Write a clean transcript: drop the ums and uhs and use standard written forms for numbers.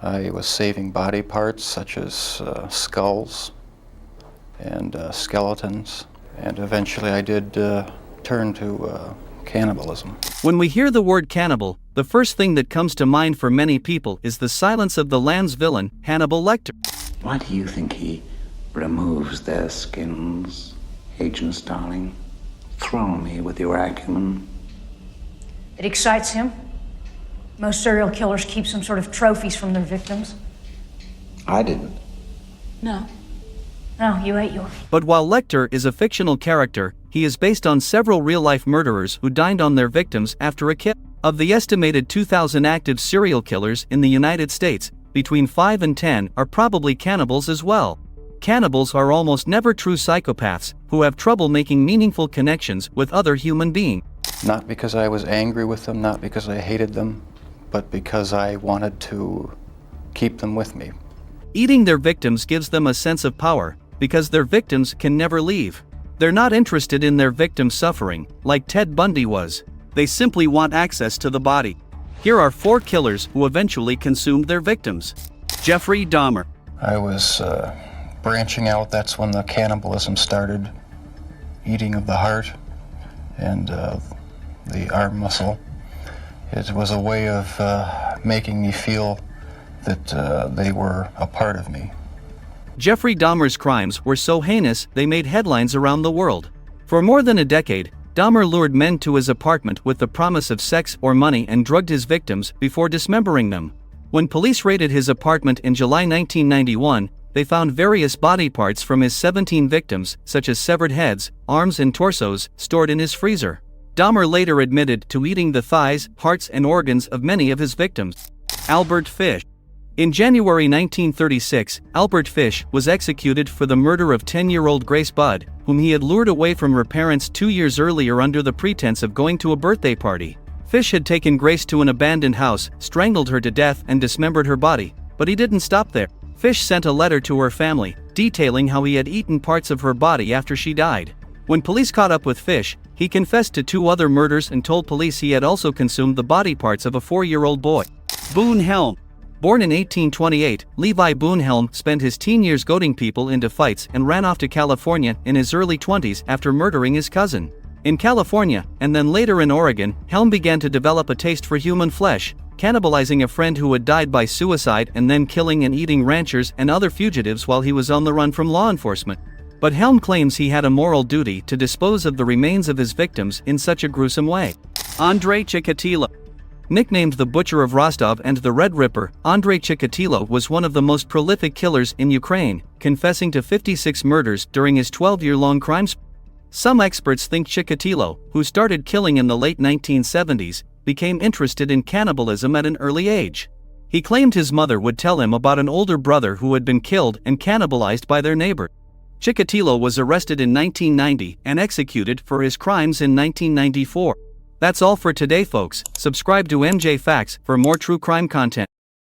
I was saving body parts such as skulls and skeletons, and eventually I did turn to cannibalism. When we hear the word cannibal, the first thing that comes to mind for many people is the Silence of the Lambs villain, Hannibal Lecter. Why do you think he removes their skins, Agent Starling? Thrill me with your acumen. It excites him. Most serial killers keep some sort of trophies from their victims. I didn't. No, you ate yours. But while Lecter is a fictional character, he is based on several real-life murderers who dined on their victims after a kill. Of the estimated 2,000 active serial killers in the United States, between 5 and 10 are probably cannibals as well. Cannibals are almost never true psychopaths who have trouble making meaningful connections with other human beings. Not because I was angry with them, not because I hated them, but because I wanted to keep them with me. Eating their victims gives them a sense of power, because their victims can never leave. They're not interested in their victims' suffering, like Ted Bundy was. They simply want access to the body. Here are 4 killers who eventually consumed their victims. Jeffrey Dahmer. I was branching out. That's when the cannibalism started. Eating of the heart and the arm muscle. It was a way of making me feel that they were a part of me. Jeffrey Dahmer's crimes were so heinous they made headlines around the world. For more than a decade, Dahmer lured men to his apartment with the promise of sex or money and drugged his victims before dismembering them. When police raided his apartment in July 1991, they found various body parts from his 17 victims, such as severed heads, arms and torsos, stored in his freezer. Dahmer later admitted to eating the thighs, hearts and organs of many of his victims. Albert Fish. In January 1936, Albert Fish was executed for the murder of 10-year-old Grace Budd, whom he had lured away from her parents 2 years earlier under the pretense of going to a birthday party. Fish had taken Grace to an abandoned house, strangled her to death and dismembered her body, but he didn't stop there. Fish sent a letter to her family, detailing how he had eaten parts of her body after she died. When police caught up with Fish, he confessed to 2 other murders and told police he had also consumed the body parts of a 4-year-old boy. Boone Helm. Born in 1828, Levi Boone Helm spent his teen years goading people into fights and ran off to California in his early 20s after murdering his cousin. In California, and then later in Oregon, Helm began to develop a taste for human flesh, cannibalizing a friend who had died by suicide and then killing and eating ranchers and other fugitives while he was on the run from law enforcement. But Helm claims he had a moral duty to dispose of the remains of his victims in such a gruesome way. Andrei Chikatilo. Nicknamed the Butcher of Rostov and the Red Ripper, Andrei Chikatilo was one of the most prolific killers in Ukraine, confessing to 56 murders during his 12-year-long crime spree. Some experts think Chikatilo, who started killing in the late 1970s, became interested in cannibalism at an early age. He claimed his mother would tell him about an older brother who had been killed and cannibalized by their neighbor. Chikatilo was arrested in 1990 and executed for his crimes in 1994. That's all for today, folks. Subscribe to MJ Facts for more true crime content.